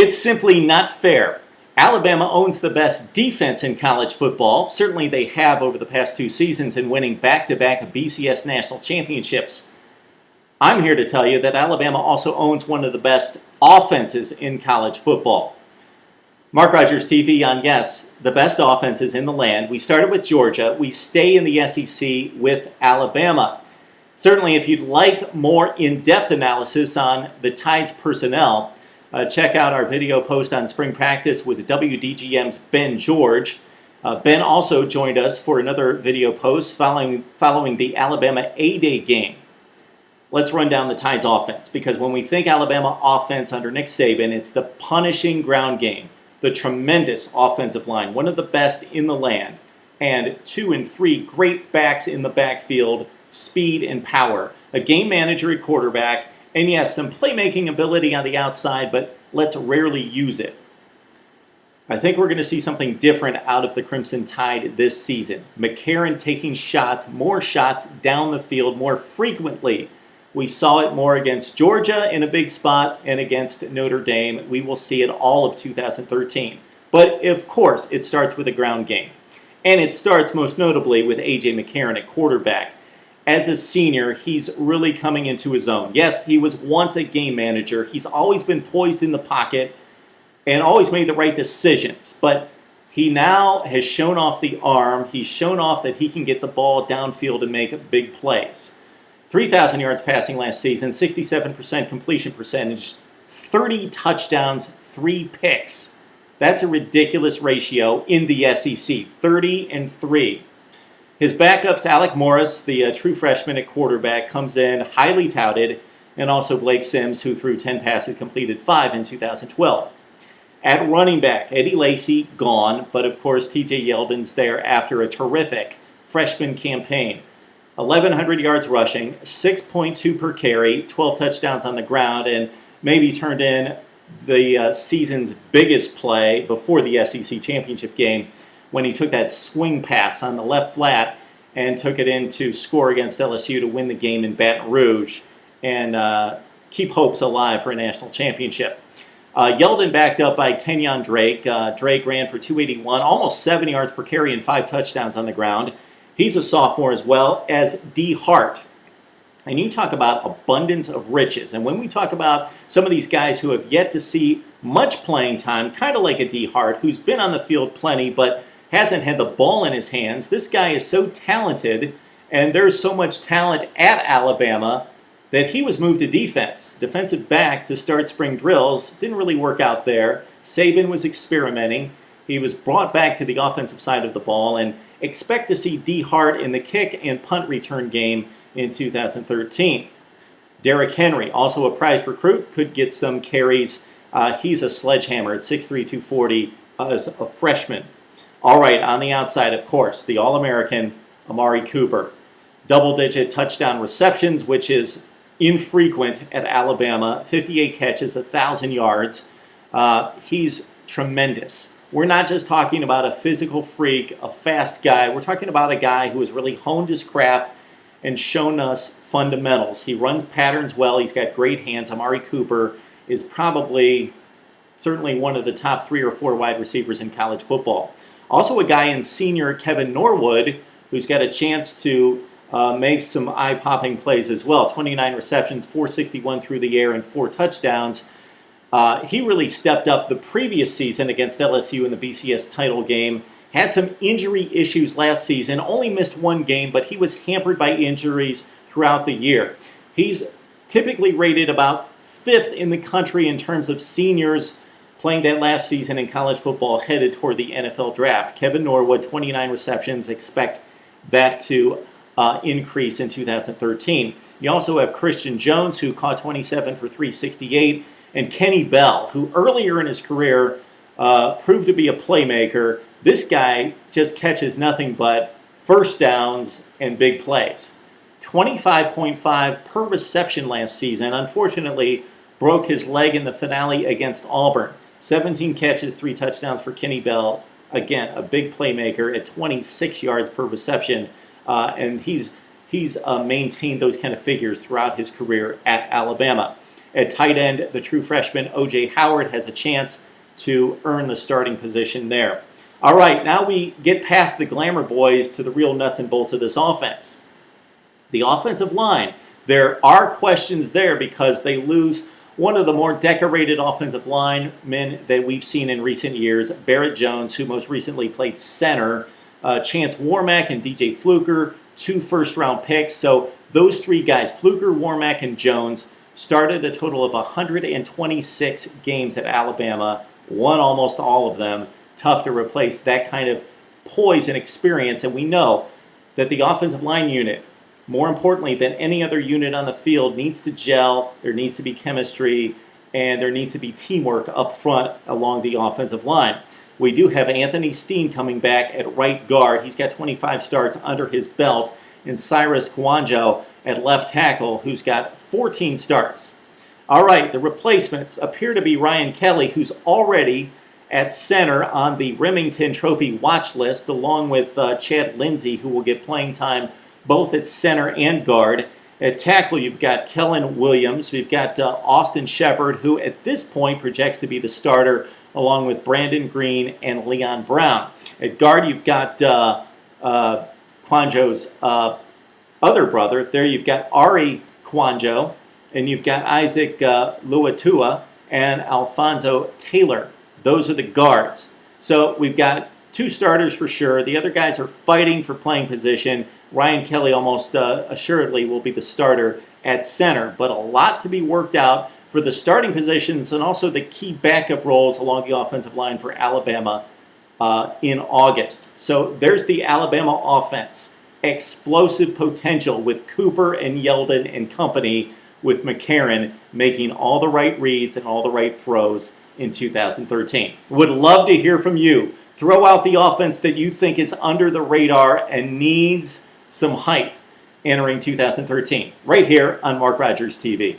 It's simply not fair. Alabama owns the best defense in college football. Certainly they have over the past 2 seasons in winning back-to-back BCS national championships. I'm here to tell you that Alabama also owns one of the best offenses in college football. Mark Rogers TV on, yes, the best offenses in the land. We started with Georgia. We stay in the SEC with Alabama. Certainly, if you'd like more in-depth analysis on the Tide's personnel, check out our video post on spring practice with WDGM's Ben George. Ben also joined us for another video post following the Alabama A-Day game. Let's run down the Tide's offense, because when we think Alabama offense under Nick Saban, it's the punishing ground game, the tremendous offensive line, one of the best in the land, and 2 and 3 great backs in the backfield, speed and power, a game manager at quarterback, and yes, some playmaking ability on the outside, but let's rarely use it. I think we're going to see something different out of the Crimson Tide this season. McCarron taking shots, more shots down the field more frequently. We saw it more against Georgia in a big spot and against Notre Dame. We will see it all of 2013. But of course, it starts with a ground game. And it starts most notably with A.J. McCarron at quarterback. As a senior, he's really coming into his own. Yes, he was once a game manager. He's always been poised in the pocket and always made the right decisions. But he now has shown off the arm. He's shown off that he can get the ball downfield and make big plays. 3,000 yards passing last season, 67% completion percentage, 30 touchdowns, 3 picks. That's a ridiculous ratio in the SEC, 30 and 3. His backups, Alec Morris, the true freshman at quarterback, comes in highly touted, and also Blake Sims, who threw 10 passes, completed 5 in 2012. At running back, Eddie Lacy, gone, but of course TJ Yeldon's there after a terrific freshman campaign. 1,100 yards rushing, 6.2 per carry, 12 touchdowns on the ground, and maybe turned in the season's biggest play before the SEC championship game when he took that swing pass on the left flat and took it in to score against LSU to win the game in Baton Rouge and keep hopes alive for a national championship. Yeldon backed up by Kenyon Drake. Drake ran for 281, almost 7 yards per carry and 5 touchdowns on the ground. He's a sophomore as well as D. Hart. And you talk about abundance of riches. And when we talk about some of these guys who have yet to see much playing time, kind of like a D. Hart, who's been on the field plenty but hasn't had the ball in his hands, this guy is so talented, and there's so much talent at Alabama that he was moved to defense. Defensive back to start spring drills. Didn't really work out there. Saban was experimenting. He was brought back to the offensive side of the ball, and expect to see D. Hart in the kick and punt return game in 2013. Derrick Henry, also a prized recruit, could get some carries. He's a sledgehammer at 6'3", 240 as a freshman. All right, on the outside, of course, the All-American Amari Cooper. Double-digit touchdown receptions, which is infrequent at Alabama. 58 catches, 1,000 yards. He's tremendous. We're not just talking about a physical freak, a fast guy. We're talking about a guy who has really honed his craft and shown us fundamentals. He runs patterns well. He's got great hands. Amari Cooper is certainly one of the top 3 or 4 wide receivers in college football. Also a guy in senior Kevin Norwood, who's got a chance to make some eye-popping plays as well. 29 receptions, 461 through the air, and 4 touchdowns. He really stepped up the previous season against LSU in the BCS title game. Had some injury issues last season. Only missed 1 game, but he was hampered by injuries throughout the year. He's typically rated about 5th in the country in terms of seniors playing that last season in college football headed toward the NFL draft. Kevin Norwood, 29 receptions. Expect that to increase in 2013. You also have Christian Jones, who caught 27 for 368. And Kenny Bell, who earlier in his career proved to be a playmaker. This guy just catches nothing but first downs and big plays. 25.5 per reception last season. Unfortunately, broke his leg in the finale against Auburn. 17 catches, 3 touchdowns for Kenny Bell. Again, a big playmaker at 26 yards per reception. And he's maintained those kind of figures throughout his career at Alabama. At tight end, the true freshman O.J. Howard has a chance to earn the starting position there. All right, now we get past the glamour boys to the real nuts and bolts of this offense. The offensive line, there are questions there because they lose one of the more decorated offensive linemen that we've seen in recent years, Barrett Jones, who most recently played center, Chance Warmack and DJ Fluker, 2 first-round picks. So those 3 guys, Fluker, Warmack, and Jones, started a total of 126 games at Alabama, won almost all of them. Tough to replace that kind of poise and experience, and we know that the offensive line unit, more importantly than any other unit on the field, needs to gel, there needs to be chemistry, and there needs to be teamwork up front along the offensive line. We do have Anthony Steen coming back at right guard. He's got 25 starts under his belt, and Cyrus Kwanjo at left tackle, who's got 14 starts. All right, the replacements appear to be Ryan Kelly, who's already at center on the Remington Trophy watch list, along with Chad Lindsey, who will get playing time both at center and guard. At tackle, you've got Kellen Williams. We've got Austin Shepard, who at this point projects to be the starter, along with Brandon Green and Leon Brown. At guard, you've got Kwanjo's other brother. There you've got Ari Kwanjo, and you've got Isaac Luatua and Alfonso Taylor. Those are the guards. So we've got 2 starters for sure. The other guys are fighting for playing position. Ryan Kelly almost assuredly will be the starter at center, but a lot to be worked out for the starting positions and also the key backup roles along the offensive line for Alabama in August. So there's the Alabama offense. Explosive potential with Cooper and Yeldon and company, with McCarron making all the right reads and all the right throws in 2013. Would love to hear from you. Throw out the offense that you think is under the radar and needs some hype entering 2013, right here on Mark Rogers TV.